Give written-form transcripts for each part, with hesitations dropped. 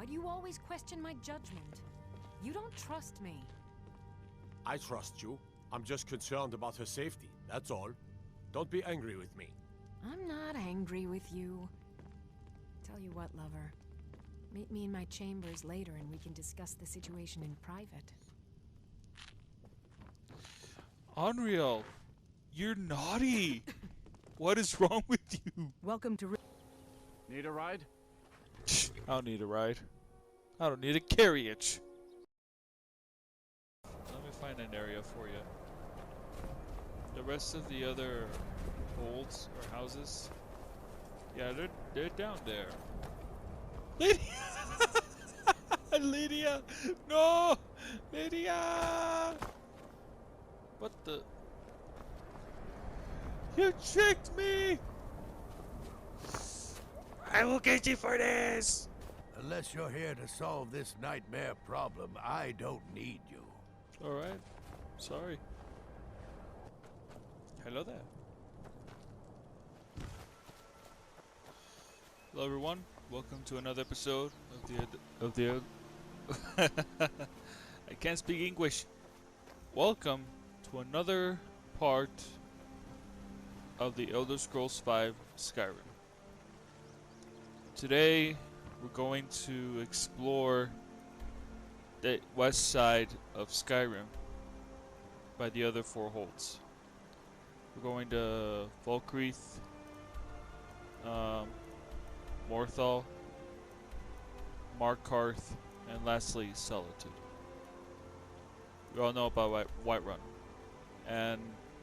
do you always question my judgment? You don't trust me. I trust you. I'm just concerned about her safety, that's all. Don't be angry with me. I'm not angry with you. Tell you what, lover. Meet me in my chambers later and we can discuss the situation in private. Unreal, you're naughty. What is wrong with you? Welcome to... Need a ride? I don't need a ride. I don't need a carriage. Let me find an area for you. The rest of the other holds or houses, yeah, they're down there. Lydia! Lydia! No! Lydia! What the? You tricked me! I will get you for this! Unless you're here to solve this nightmare problem, I don't need you. Alright. Sorry. Hello there. Hello everyone. Welcome to another episode of the I can't speak English. Welcome to another part of the Elder Scrolls V Skyrim. Today we're going to explore the west side of Skyrim by the other four holds. We're going to Falkreath, Morthal, Markarth, and lastly Solitude. We all know about Whiterun, and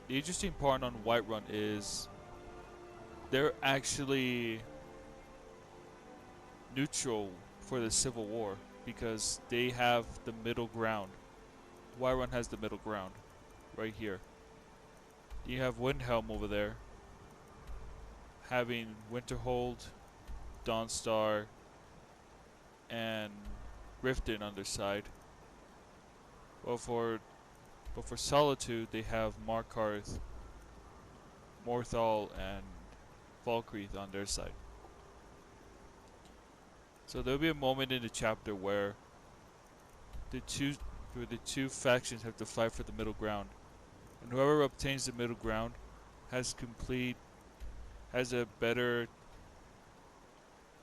the interesting part on Whiterun is they're actually neutral for the Civil War because they have the middle ground. Whiterun has the middle ground right here. You have Windhelm over there having Winterhold, Dawnstar, and Riften on their side. But for Solitude, they have Markarth, Morthal, and Falkreath on their side. So there'll be a moment in the chapter where the two factions have to fight for the middle ground, and whoever obtains the middle ground has a better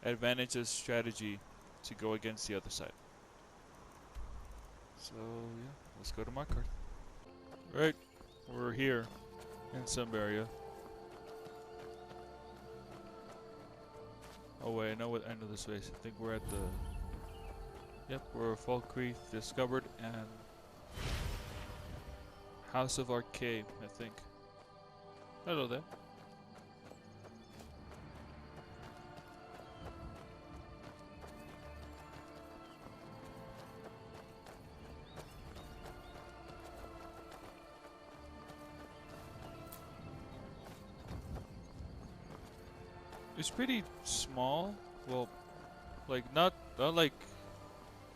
advantageous strategy to go against the other side. So yeah, let's go to Markarth. Right, we're here in some area. Oh wait, I know this place. I think we're at the... Yep, we're at Falkreath discovered and House of Arcade, I think. Hello there. It's pretty small. Well, like not like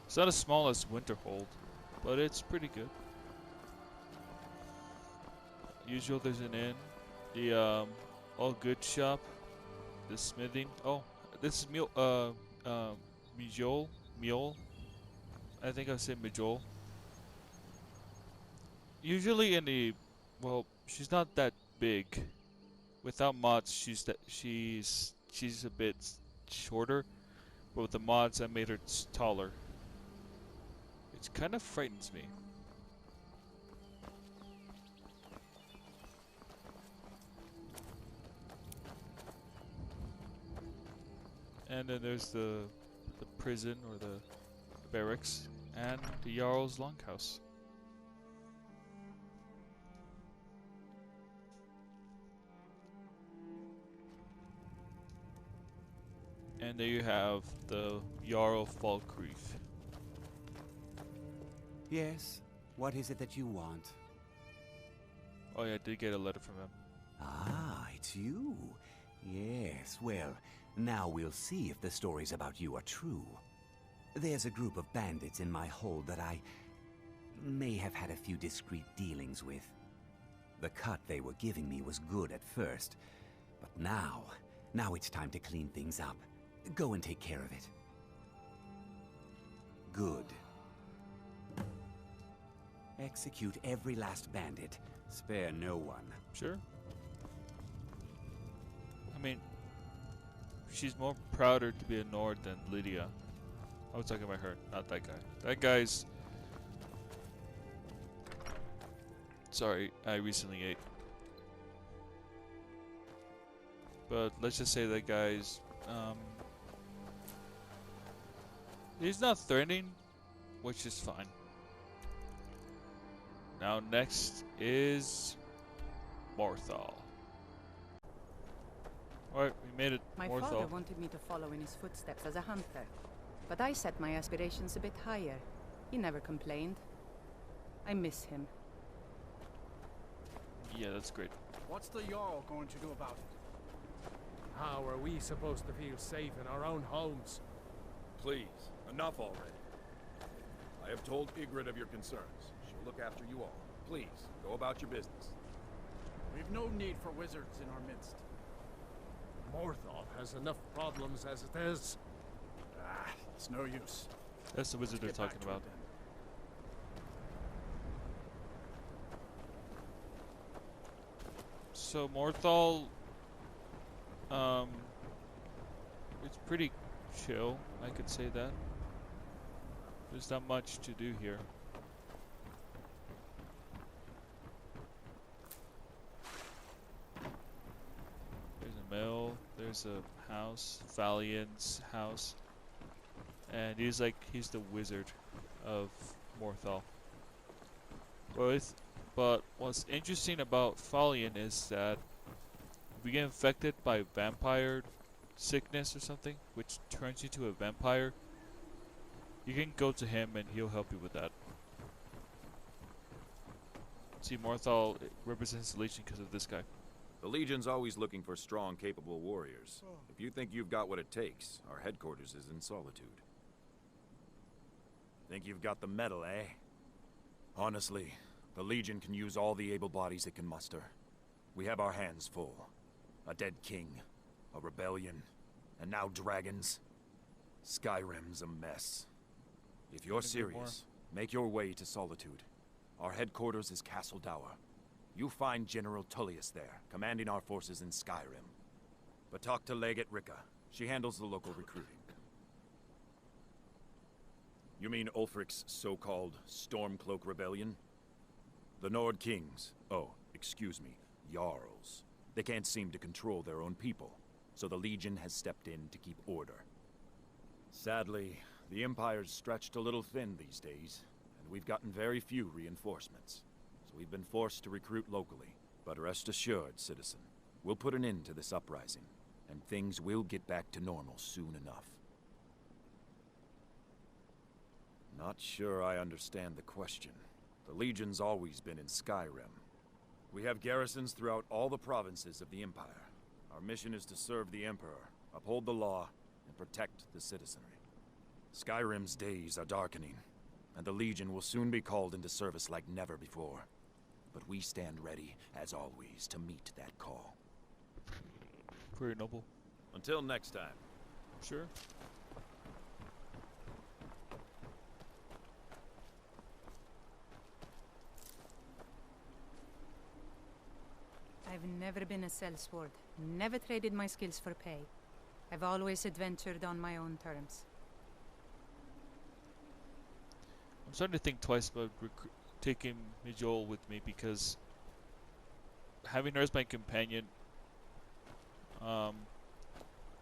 it's not as small as Winterhold, but it's pretty good. Usual, there's an inn, the all good shop, the smithing. Oh, this is Mijol. I think I said Mijol. Usually in the, well, she's not that big. Without mods, she's a bit shorter, but with the mods, I made her taller. It kind of frightens me. And then there's the prison or the barracks and the Jarls longhouse. And there you have the Jarl Falkreath. Yes? What is it that you want? Oh yeah, I did get a letter from him. Ah, it's you. Yes, well, now we'll see if the stories about you are true. There's a group of bandits in my hold that I may have had a few discreet dealings with. The cut they were giving me was good at first, but now it's time to clean things up. Go and take care of it. Good. Execute every last bandit. Spare no one. Sure. I mean, she's more prouder to be a Nord than Lydia. I was talking about her, not that guy. That guy's... Sorry, I recently ate. But let's just say that guy's... he's not threatening, which is fine. Now next is Morthal. Alright, we made it. My Morthal. father wanted me to follow in his footsteps as a hunter, but I set my aspirations a bit higher. He never complained. I miss him. Yeah, that's great. What's the Jarl going to do about it? How are we supposed to feel safe in our own homes? Please, enough already. I have told Ygritte of your concerns. She'll look after you all. Please, go about your business. We've no need for wizards in our midst. Morthal has enough problems as it is. Ah, it's no use. That's the wizard they're Get back talking to it about. then. So Morthal, it's pretty chill, I could say that. There's not much to do here. There's a mill, there's a house, Valiant's house, and he's the wizard of Morthal. But what's interesting about Valiant is that if you get infected by vampire sickness or something, which turns you to a vampire, you can go to him and he'll help you with that. See, Morthal represents the Legion because of this guy. The Legion's always looking for strong, capable warriors. If you think you've got what it takes, our headquarters is in Solitude. Think you've got the metal, eh? Honestly, the Legion can use all the able bodies it can muster. We have our hands full. A dead king, a rebellion, and now dragons. Skyrim's a mess. If you're serious, make your way to Solitude. Our headquarters is Castle Dower. You'll find General Tullius there, commanding our forces in Skyrim. But talk to Legate Ricka. She handles the local recruiting. You mean Ulfric's so-called Stormcloak Rebellion? The Nord Kings, excuse me, Jarls. They can't seem to control their own people, so the Legion has stepped in to keep order. Sadly, the Empire's stretched a little thin these days, and we've gotten very few reinforcements. So we've been forced to recruit locally. But rest assured, citizen, we'll put an end to this uprising, and things will get back to normal soon enough. Not sure I understand the question. The Legion's always been in Skyrim. We have garrisons throughout all the provinces of the Empire. Our mission is to serve the Emperor, uphold the law, and protect the citizenry. Skyrim's days are darkening, and the Legion will soon be called into service like never before. But we stand ready, as always, to meet that call. Very noble. Until next time. Sure. I've never been a sellsword, never traded my skills for pay. I've always adventured on my own terms. I'm starting to think twice about taking Mijol with me because having her as my companion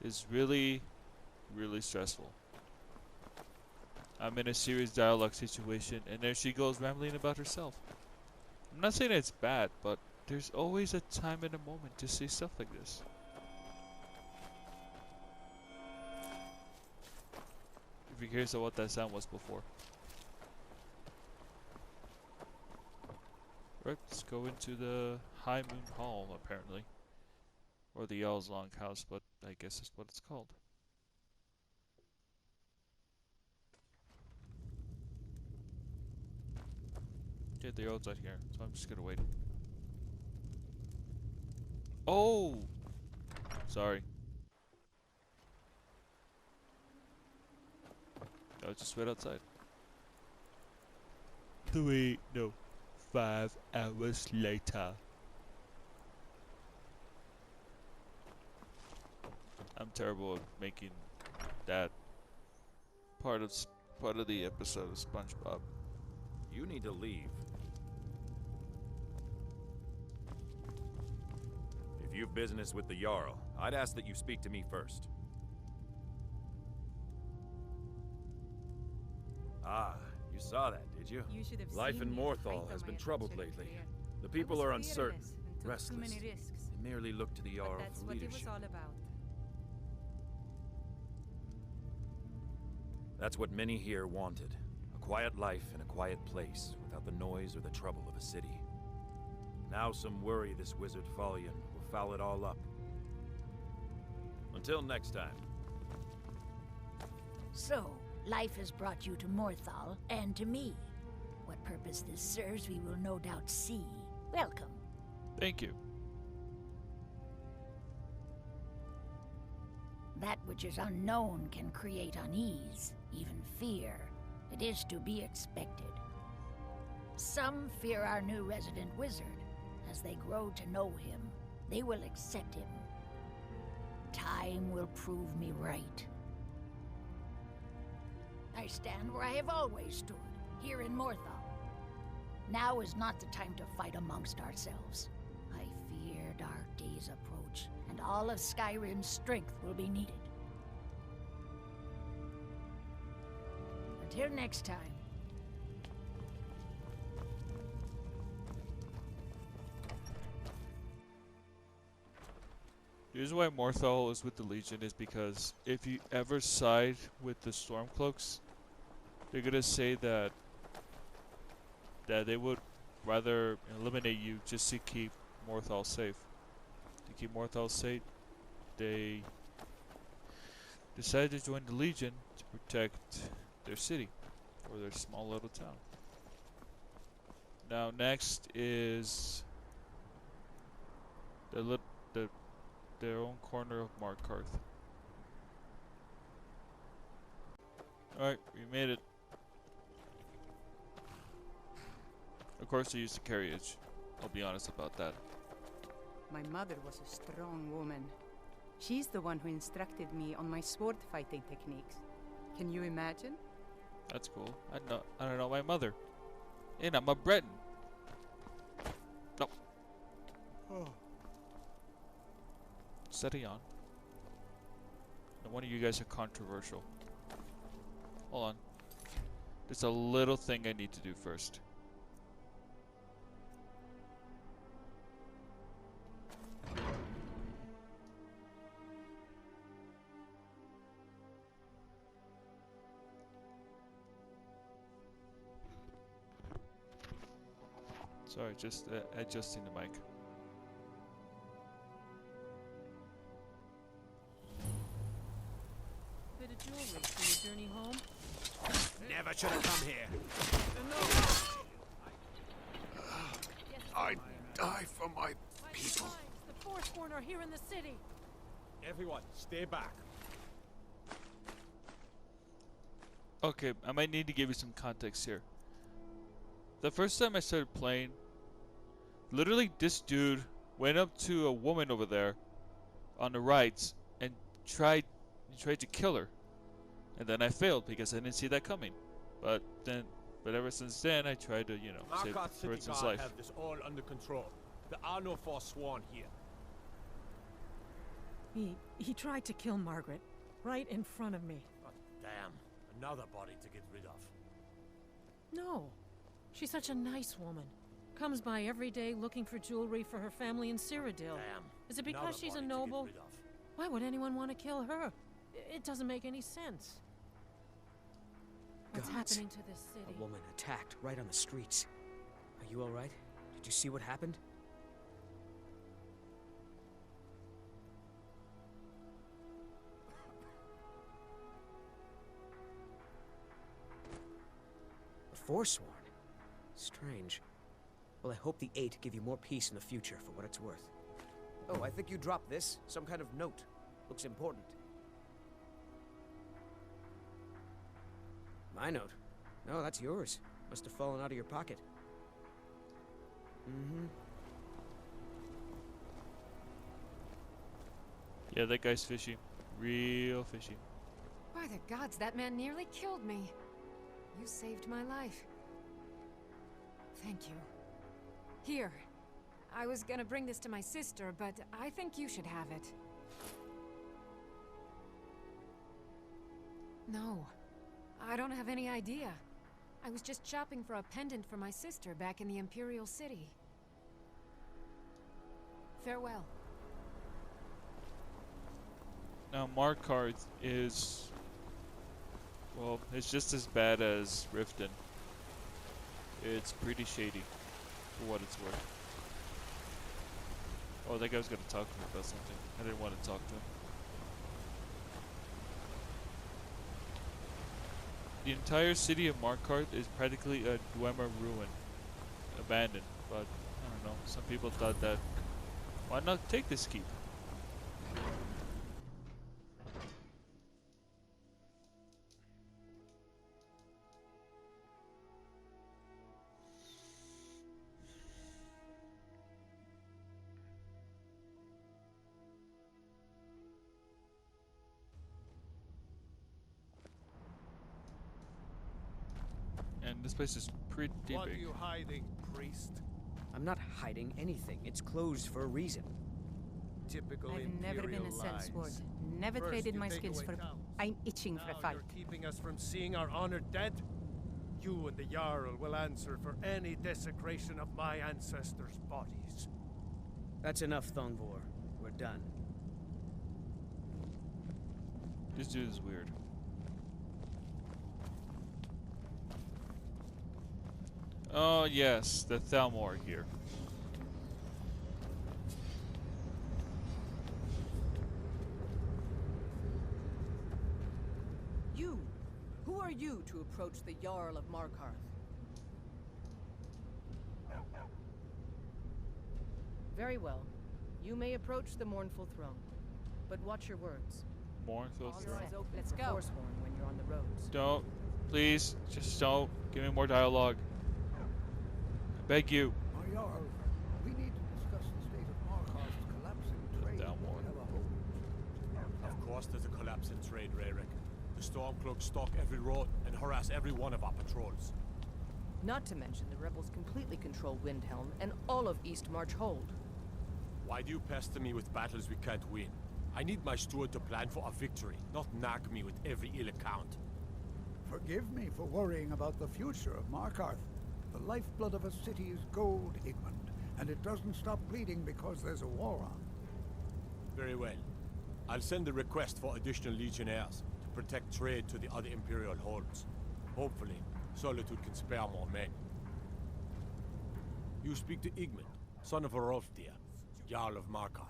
is really, really stressful. I'm in a serious dialogue situation and there she goes rambling about herself. I'm not saying it's bad, but there's always a time and a moment to say stuff like this. If you're curious about what that sound was before. Right, let's go into the High Moon Hall, apparently. Or the Jarl's Longhouse, but I guess that's what it's called. Yeah, the Jarl's out here, so I'm just gonna wait. Oh! Sorry. I was just wait outside. 5 hours later. I'm terrible at making that part of the episode of SpongeBob. You need to leave. If you've business with the Jarl, I'd ask that you speak to me first. Ah, you saw that, did you? You should have Life seen in me at the height Morthal of has my been troubled adventure lately. career. The I people was are uncertain, fearless and took restless. too many risks. They merely look to the But Jarl that's for what it was leadership. all about. That's what many here wanted. A quiet life in a quiet place, without the noise or the trouble of a city. Now some worry this wizard Fallion will foul it all up. Until next time. So, life has brought you to Morthal, and to me. What purpose this serves, we will no doubt see. Welcome. Thank you. That which is unknown can create unease, even fear. It is to be expected. Some fear our new resident wizard. As they grow to know him, they will accept him. Time will prove me right. I stand where I have always stood, here in Morthal. Now is not the time to fight amongst ourselves. I fear dark days approach, and all of Skyrim's strength will be needed. Until next time. The reason why Morthal is with the Legion is because if you ever side with the Stormcloaks, they're gonna say that they would rather eliminate you just to keep Morthal safe. To keep Morthal safe, they decided to join the Legion to protect their city or their small little town. Now next is their own corner of Markarth. Alright, we made it. Of course, they used the carriage. I'll be honest about that. My mother was a strong woman. She's the one who instructed me on my sword fighting techniques. Can you imagine? That's cool. I don't know my mother. And I'm a Breton. No. Steady on. No wonder you guys are controversial. Hold on. There's a little thing I need to do first. Sorry, just adjusting the mic. Bit of jewelry for your journey home. Never should have come here. I die for my people. The Forsworn are here in the city. Everyone, stay back. Okay, I might need to give you some context here. The first time I started playing, literally this dude went up to a woman over there on the right and tried to kill her. And then I failed because I didn't see that coming. But ever since then I tried to, save Markarth the person's City life. have this all under control. There are no Forsworn here. He tried to kill Margaret, right in front of me. God damn, another body to get rid of. No, she's such a nice woman. Comes by every day looking for jewelry for her family in Cyrodiil. Damn. Is it because another she's a body to get noble? rid of. Why would anyone want to kill her? It doesn't make any sense. What's Gods. happening to this city? A woman attacked right on the streets. Are you alright? Did you see what happened? A Forsworn? Strange. Well, I hope the Eight give you more peace in the future for what it's worth. Oh, I think you dropped this. Some kind of note. Looks important. My note? No, that's yours. Must have fallen out of your pocket. Mm-hmm. Yeah, that guy's fishy. Real fishy. By the gods, that man nearly killed me. You saved my life. Thank you. Here. I was gonna bring this to my sister, but I think you should have it. No. I don't have any idea. I was just shopping for a pendant for my sister back in the Imperial City. Farewell. Now, Markarth is... well, it's just as bad as Riften. It's pretty shady, for what it's worth. Oh, that guy was gonna talk to me about something. I didn't want to talk to him. The entire city of Markarth is practically a Dwemer ruin. Abandoned, but I don't know. Some people thought that, why not take this keep? And this place is pretty What big. are you hiding, priest? I'm not hiding anything. It's closed for a reason. Typical I've never been a lies. sellsword. Never First traded you my take skills away for... cows. I'm itching for a Now fight. you're keeping us from seeing our honored dead? You and the Jarl will answer for any desecration of my ancestors' bodies. That's enough, Thongvor. We're done. This dude is weird. Oh yes, the Thalmor here. You! Who are you to approach the Jarl of Markarth? Very well. You may approach the mournful throne. But watch your words. Mournful All throne. eyes open Let's for go. Forsworn when you're on the roads. Don't, please, just don't. Give me more dialogue. I beg you. My Jarl, we need to discuss the state of Markarth's collapsing trade. Down more. Of course there's a collapse in trade, Rayrick. The Stormcloaks stalk every road and harass every one of our patrols. Not to mention the rebels completely control Windhelm and all of East March Hold. Why do you pester me with battles we can't win? I need my steward to plan for a victory, not nag me with every ill account. Forgive me for worrying about the future of Markarth. The lifeblood of a city is gold, Igmund, and it doesn't stop bleeding because there's a war on. Very well. I'll send a request for additional legionnaires to protect trade to the other Imperial holds. Hopefully, Solitude can spare more men. You speak to Igmund, son of Arolfdir, Jarl of Markarth.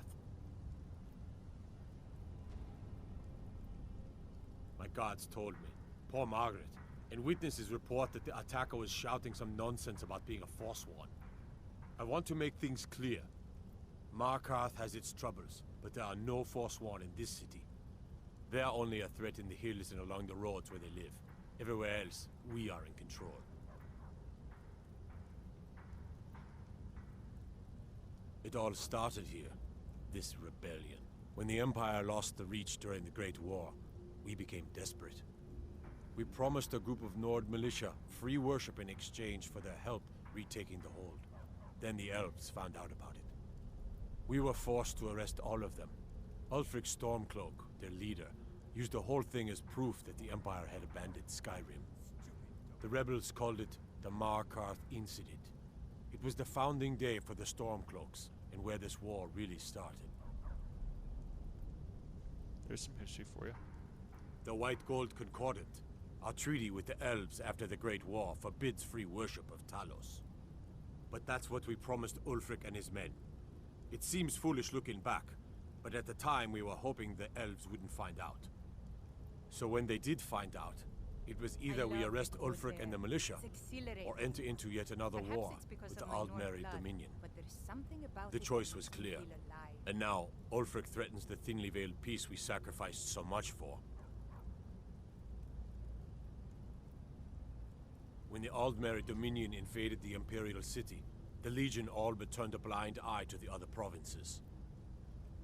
My guards told me, poor Margaret, and witnesses report that the attacker was shouting some nonsense about being a Forsworn. I want to make things clear. Markarth has its troubles, but there are no Forsworn in this city. They are only a threat in the hills and along the roads where they live. Everywhere else, we are in control. It all started here, this rebellion. When the Empire lost the Reach during the Great War, we became desperate. We promised a group of Nord militia free worship in exchange for their help retaking the hold. Then the elves found out about it. We were forced to arrest all of them. Ulfric Stormcloak, their leader, used the whole thing as proof that the Empire had abandoned Skyrim. The rebels called it the Markarth Incident. It was the founding day for the Stormcloaks, and where this war really started. There's some history for you. The White Gold Concordant, our treaty with the elves after the Great War, forbids free worship of Talos. But that's what we promised Ulfric and his men. It seems foolish looking back, but at the time we were hoping the elves wouldn't find out. So when they did find out, it was either we arrest Ulfric and the militia, or enter into yet another war with the Aldmeri Dominion. The choice was clear, and now Ulfric threatens the thinly veiled peace we sacrificed so much for. When the Aldmeri Dominion invaded the Imperial City, the Legion all but turned a blind eye to the other provinces.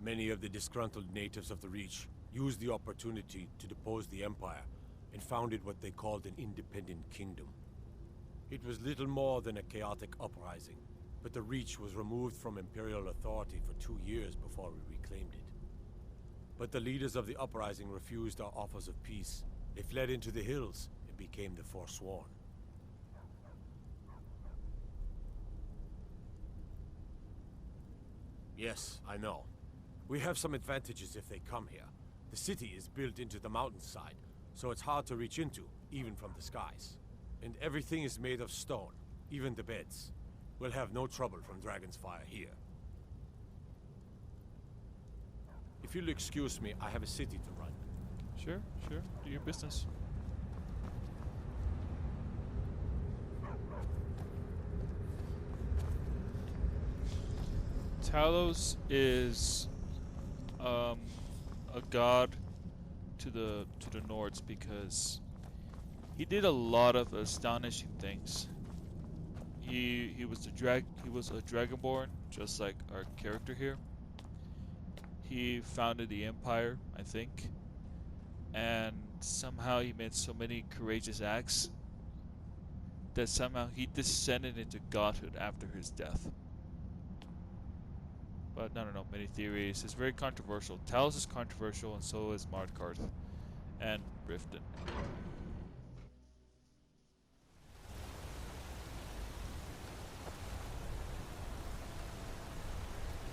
Many of the disgruntled natives of the Reach used the opportunity to depose the Empire and founded what they called an independent kingdom. It was little more than a chaotic uprising, but the Reach was removed from Imperial authority for 2 years before we reclaimed it. But the leaders of the uprising refused our offers of peace. They fled into the hills and became the Forsworn. Yes, I know. We have some advantages if they come here. The city is built into the mountainside, so it's hard to reach into, even from the skies. And everything is made of stone, even the beds. We'll have no trouble from Dragon's Fire here. If you'll excuse me, I have a city to run. Sure, sure. Do your business. Talos is a god to the Nords because he did a lot of astonishing things. He was a dragonborn, just like our character here. He founded the Empire, I think, and somehow he made so many courageous acts that somehow he descended into godhood after his death. But no, many theories. It's very controversial. Talos is controversial, and so is Markarth and Riften.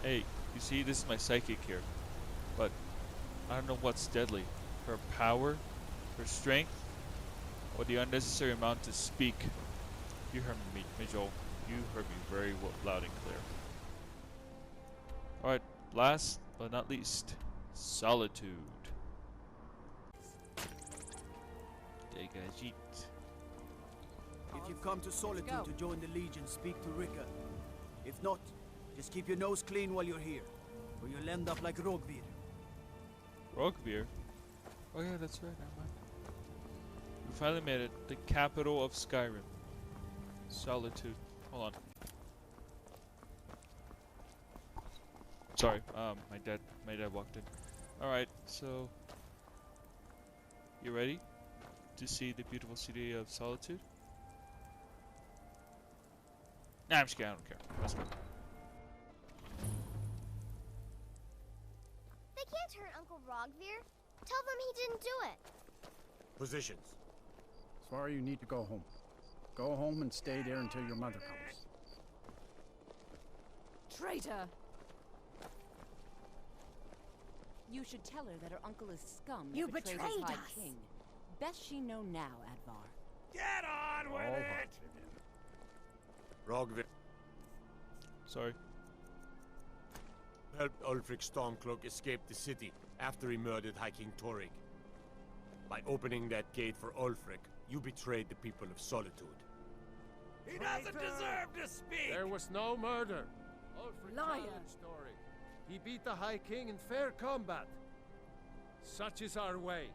Hey, you see, this is my psychic here, but I don't know what's deadly. Her power, her strength, or the unnecessary amount to speak. You heard me, Joel. You heard me very loud and clear. Alright, last but not least, Solitude. Degajit. If you've come to Solitude to join the Legion, speak to Rika. If not, just keep your nose clean while you're here, or you'll end up like Rogvir. Rogvir? Oh yeah, that's right, never mind. We finally made it. The capital of Skyrim. Solitude. Hold on. Sorry, my dad walked in. Alright, so you ready to see the beautiful city of Solitude? Nah, I'm just kidding, I don't care. Let's go. They can't hurt Uncle Rogvir. Tell them he didn't do it. Positions. Svar, you need to go home. Go home and stay there until your mother comes. Traitor! You should tell her that her uncle is scum. You betrayed betrayed his High us. King. Best she know now, Advar. Get on with it! Rogvir Sorry. helped Ulfric Stormcloak escape the city after he murdered High King Torrig. By opening that gate for Ulfric, you betrayed the people of Solitude. He doesn't deserve to speak! There was no murder. Ulfric Liar. challenged Torrig. He beat the High King in fair combat. Such is our way.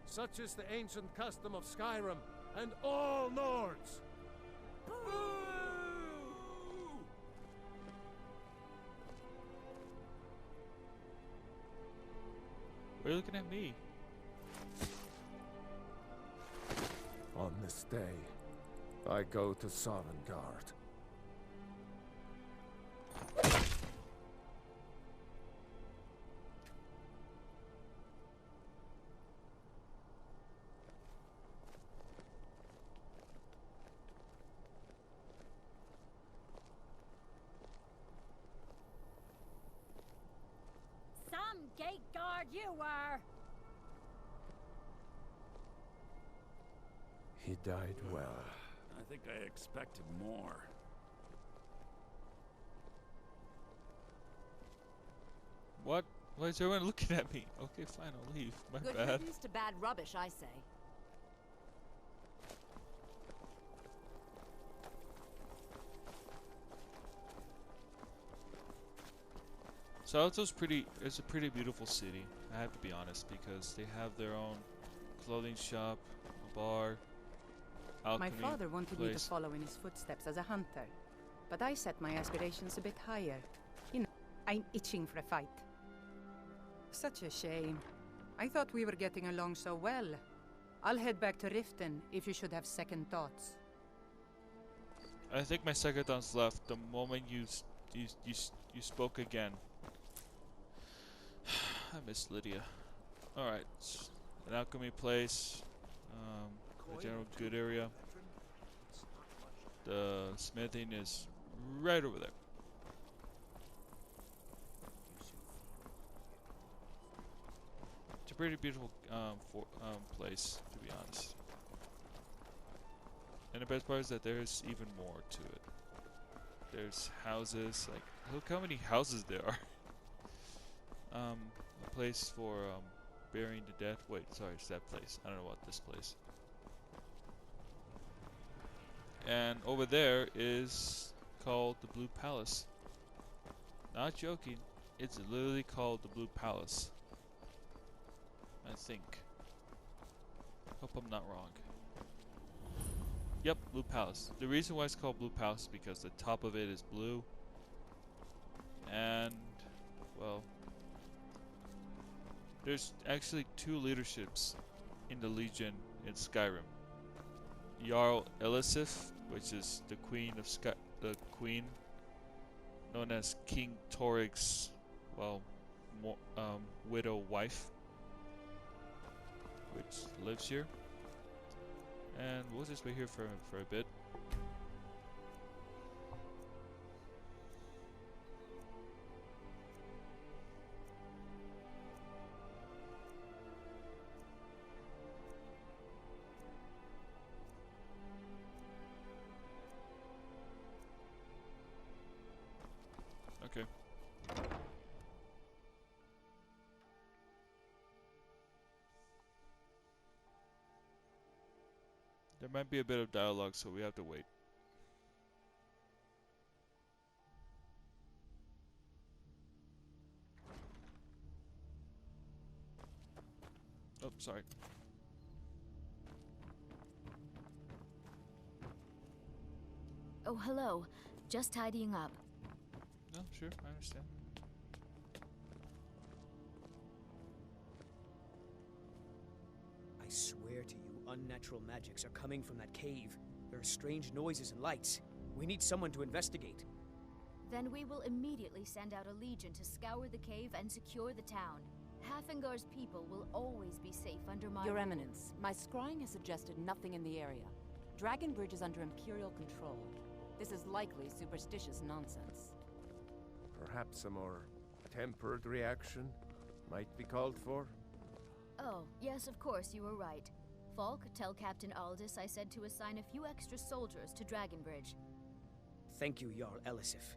Such is the ancient custom of Skyrim and all Nords. Why are you looking at me? On this day, I go to Sovngarde. Some gate guard you were! He died well. I think I expected more. What? Why is everyone looking at me? Okay, fine, I'll leave. My Good bad. riddance to bad rubbish, I say. Solitude's it's a pretty beautiful city, I have to be honest, because they have their own clothing shop, a bar, alchemy My father wanted me to place. follow in his footsteps as a hunter, but I set my aspirations a bit higher. You know, I'm itching for a fight. Such a shame. I thought we were getting along so well. I'll head back to Riften if you should have second thoughts. I think my second thoughts left the moment you spoke again. I miss Lydia. Alright, an alchemy place, a general good area. The smithing is right over there. It's a pretty beautiful place, to be honest. And the best part is that there's even more to it. There's houses, like, look how many houses there are. A place for burying the dead. Wait, sorry, it's that place. I don't know about this place. And over there is called the Blue Palace. Not joking, it's literally called the Blue Palace. I think. Hope I'm not wrong. Yep, Blue Palace. The reason why it's called Blue Palace is because the top of it is blue. And, well, there's actually 2 leaderships in the Legion in Skyrim. Jarl Elisif, which is the queen of the queen known as King Torig's, well, widow wife, which lives here. And we'll just wait here for a bit. Okay. There might be a bit of dialogue, so we have to wait. Oh, sorry. Oh, hello. Just tidying up. No, sure, I understand. I swear to you, unnatural magics are coming from that cave. There are strange noises and lights. We need someone to investigate. Then we will immediately send out a legion to scour the cave and secure the town. Hafengar's people will always be safe under my Your rule. Eminence, my scrying has suggested nothing in the area. Dragonbridge is under Imperial control. This is likely superstitious nonsense. Perhaps a more tempered reaction might be called for? Oh, yes, of course, you were right. Falk, tell Captain Aldous I said to assign a few extra soldiers to Dragonbridge. Thank you, Jarl Elisif.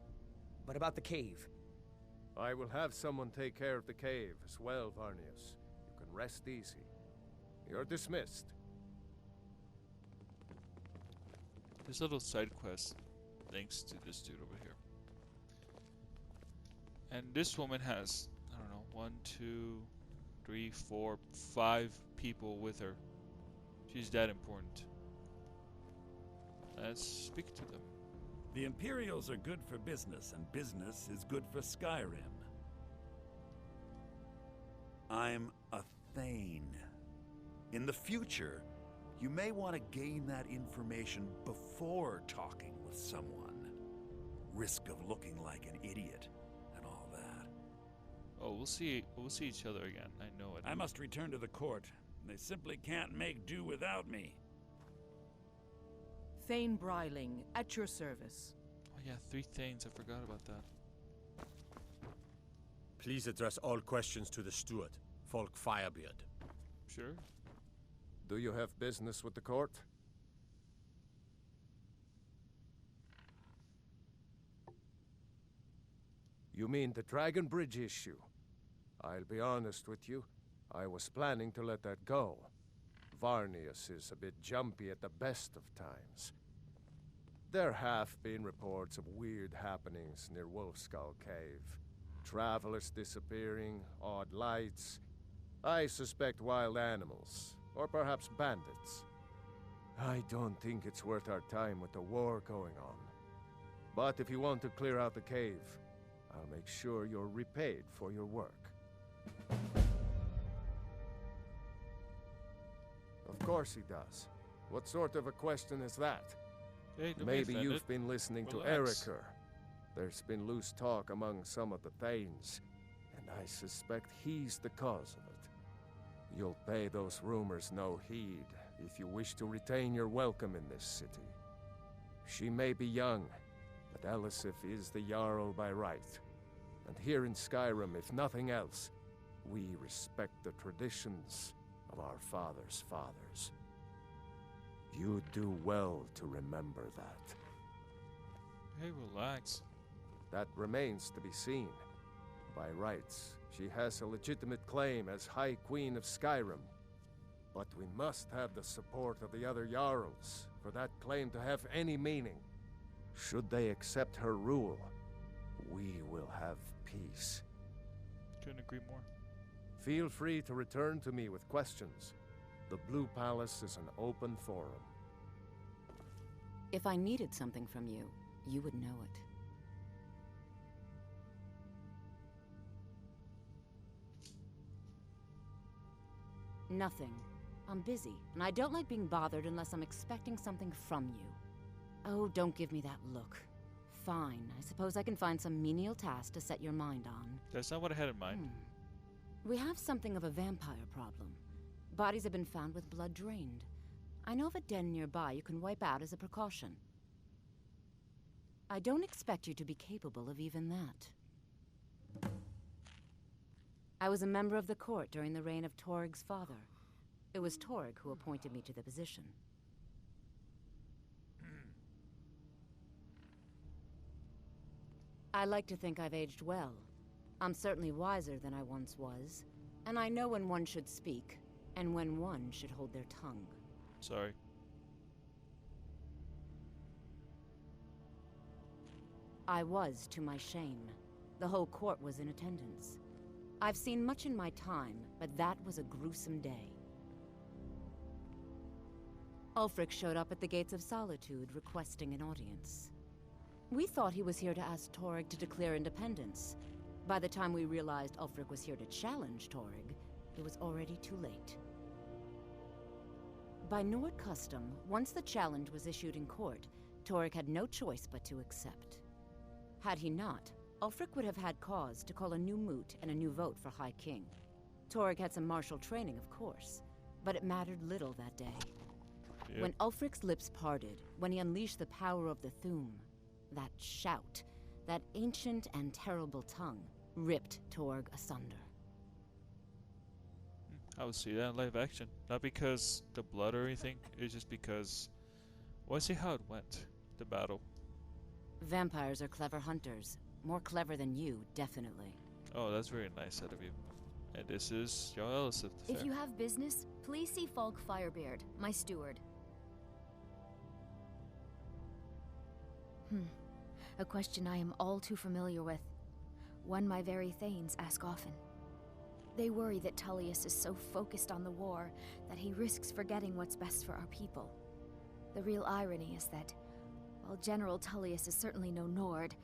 But about the cave? I will have someone take care of the cave as well, Varnius. You can rest easy. You're dismissed. This little side quest, thanks to this dude over here. And this woman has, I don't know, 1, 2, 3, 4, 5 people with her. She's that important. Let's speak to them. The Imperials are good for business, and business is good for Skyrim. I'm a Thane. In the future, you may want to gain that information before talking with someone. Risk of looking like an idiot and all that. Oh, we'll see each other again. I know it. I must return to the court. They simply can't make do without me. Thane Bryling, at your service. Oh yeah, 3 Thanes. I forgot about that. Please address all questions to the steward, Falk Firebeard. Sure. Do you have business with the court? You mean the Dragonbridge issue? I'll be honest with you. I was planning to let that go. Varnius is a bit jumpy at the best of times. There have been reports of weird happenings near Wolfskull Cave. Travelers disappearing, odd lights. I suspect wild animals, or perhaps bandits. I don't think it's worth our time with the war going on. But if you want to clear out the cave, I'll make sure you're repaid for your work. Of course he does. What sort of a question is that? Hey, don't be Maybe offended. you've been listening to Relax. Eriker. There's been loose talk among some of the Thanes, and I suspect he's the cause of it. You'll pay those rumors no heed if you wish to retain your welcome in this city. She may be young, but Elisif is the Jarl by right. And here in Skyrim, if nothing else, we respect the traditions of our fathers' fathers. You do well to remember that. Hey, relax. That remains to be seen. By rights, she has a legitimate claim as High Queen of Skyrim. But we must have the support of the other Jarls for that claim to have any meaning. Should they accept her rule, we will have peace. Couldn't agree more. Feel free to return to me with questions. The Blue Palace is an open forum. If I needed something from you, you would know it. Nothing. I'm busy, and I don't like being bothered unless I'm expecting something from you. Oh, don't give me that look. Fine, I suppose I can find some menial task to set your mind on. That's not what I had in mind. We have something of a vampire problem. Bodies have been found with blood drained. I know of a den nearby you can wipe out as a precaution. I don't expect you to be capable of even that. I was a member of the court during the reign of Toryg's father. It was Toryg who appointed me to the position. I like to think I've aged well. I'm certainly wiser than I once was, and I know when one should speak, and when one should hold their tongue. Sorry. I was, to my shame. The whole court was in attendance. I've seen much in my time, but that was a gruesome day. Ulfric showed up at the gates of Solitude requesting an audience. We thought he was here to ask Toryg to declare independence. By the time we realized Ulfric was here to challenge Toryg, it was already too late. By Nord custom, once the challenge was issued in court, Toryg had no choice but to accept. Had he not, Ulfric would have had cause to call a new moot and a new vote for High King. Toryg had some martial training, of course, but it mattered little that day. Yep. When Ulfric's lips parted, when he unleashed the power of the Thu'um, that shout, that ancient and terrible tongue, ripped Toryg asunder. I would see that in live action. Not because the blood or anything, it's just because... Well, I see how it went, the battle. Vampires are clever hunters. More clever than you, definitely. Oh, that's very nice out of you. And this is Jarl Elisif the If Fair. you have business, please see Falk Firebeard, my steward. A question I am all too familiar with. One my very Thanes ask often. They worry that Tullius is so focused on the war that he risks forgetting what's best for our people. The real irony is that, while General Tullius is certainly no Nord,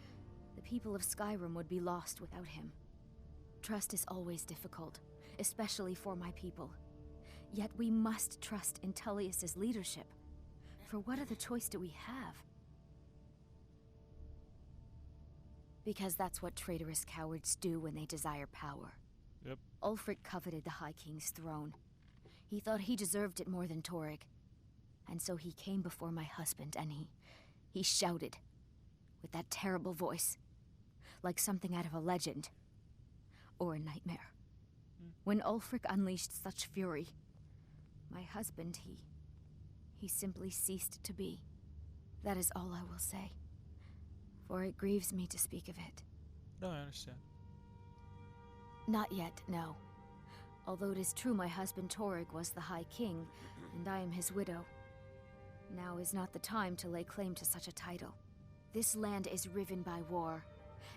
the people of Skyrim would be lost without him. Trust is always difficult, especially for my people. Yet we must trust in Tullius's leadership. For what other choice do we have? Because that's what traitorous cowards do when they desire power. Yep. Ulfric coveted the High King's throne. He thought he deserved it more than Toryg. And so he came before my husband and he shouted, with that terrible voice, like something out of a legend, or a nightmare. When Ulfric unleashed such fury, my husband, he simply ceased to be. That is all I will say, for it grieves me to speak of it. No, I understand. Not yet, no. Although it is true my husband Toryg was the High King, and I am his widow. Now is not the time to lay claim to such a title. This land is riven by war,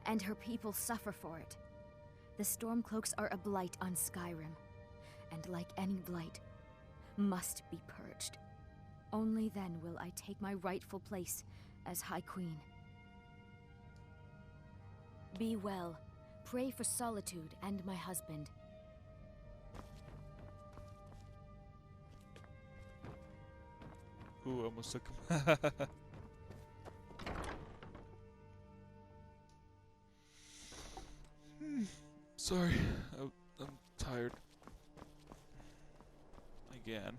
and her people suffer for it. The Stormcloaks are a blight on Skyrim, and like any blight, must be purged. Only then will I take my rightful place as High Queen. Be well. Pray for Solitude and my husband. Ooh, almost took him. Sorry, I'm tired. Again.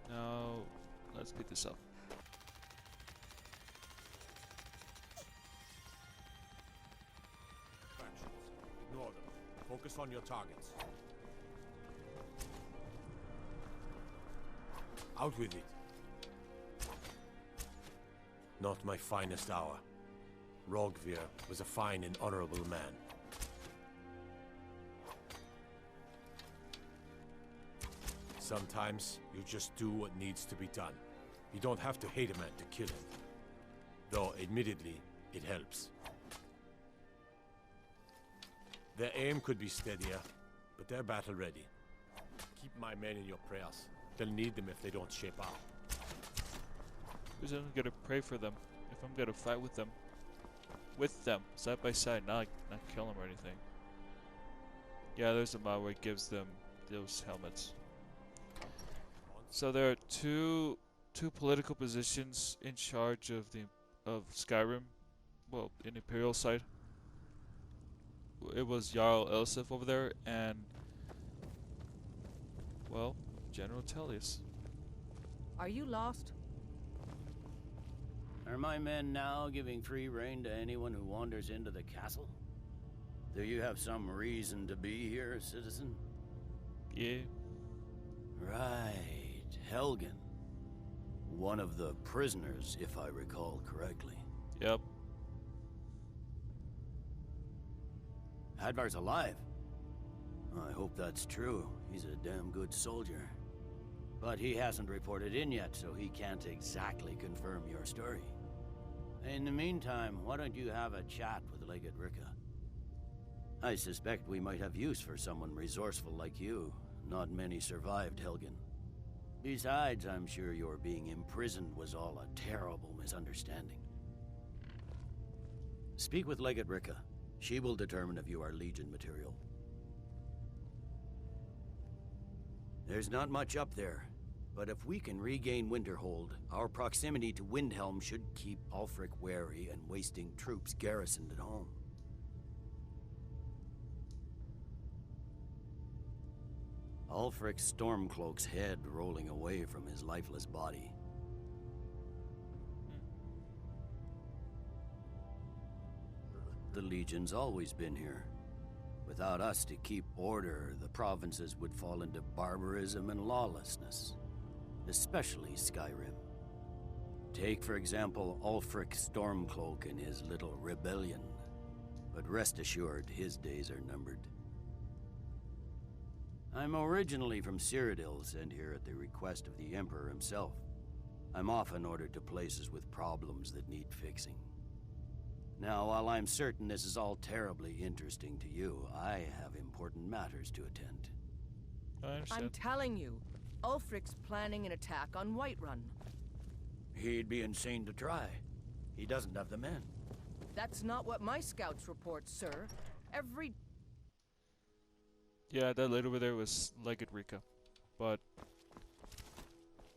Now, let's beat this up. Ignore them. Focus on your targets. Out with it. Not my finest hour. Rogvir was a fine and honorable man. Sometimes you just do what needs to be done. You don't have to hate a man to kill him. Though, admittedly, it helps. Their aim could be steadier, but they're battle ready. Keep my men in your prayers. They'll need them if they don't shape out. Because I'm gonna pray for them if I'm gonna fight with them. With them, side by side, not kill them or anything. Yeah, there's a mod where it gives them those helmets. So there are two political positions in charge of Skyrim. Well, in Imperial side. It was Jarl Elsif over there and, well, General Tellius. Are you lost? Are my men now giving free rein to anyone who wanders into the castle? Do you have some reason to be here, citizen? Yeah. Right, Helgen. One of the prisoners, if I recall correctly. Yep. Hadvar's alive. I hope that's true. He's a damn good soldier. But he hasn't reported in yet, so he can't exactly confirm your story. In the meantime, why don't you have a chat with Legate Ricka? I suspect we might have use for someone resourceful like you. Not many survived Helgen. Besides, I'm sure your being imprisoned was all a terrible misunderstanding. Speak with Legate Ricka. She will determine if you are Legion material. There's not much up there, but if we can regain Winterhold, our proximity to Windhelm should keep Ulfric wary and wasting troops garrisoned at home. Ulfric's Stormcloak's head rolling away from his lifeless body. The Legion's always been here. Without us to keep order, the provinces would fall into barbarism and lawlessness. Especially Skyrim. Take, for example, Ulfric Stormcloak and his little rebellion. But rest assured, his days are numbered. I'm originally from Cyrodiil, sent here at the request of the Emperor himself. I'm often ordered to places with problems that need fixing. Now, while I'm certain this is all terribly interesting to you, I have important matters to attend. I understand. I'm telling you, Ulfric's planning an attack on Whiterun. He'd be insane to try. He doesn't have the men. That's not what my scouts report, sir. Yeah, that lady over there was Legate Ricka. But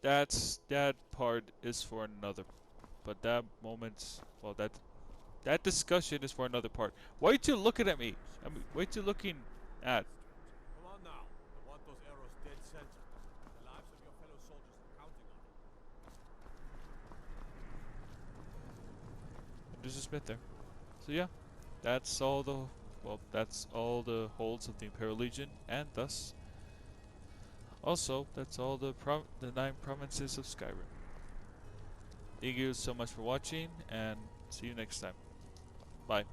that part is for another. But that moment, well, that discussion is for another part. Why are you looking at me? I mean, why are you looking at? Come on now. I want those arrows dead center. The lives of your fellow soldiers are counting on it. There's a smith there. So yeah, that's all the holds of the Imperial Legion, and thus also that's all the 9 provinces of Skyrim. Thank you so much for watching, and see you next time. Bye.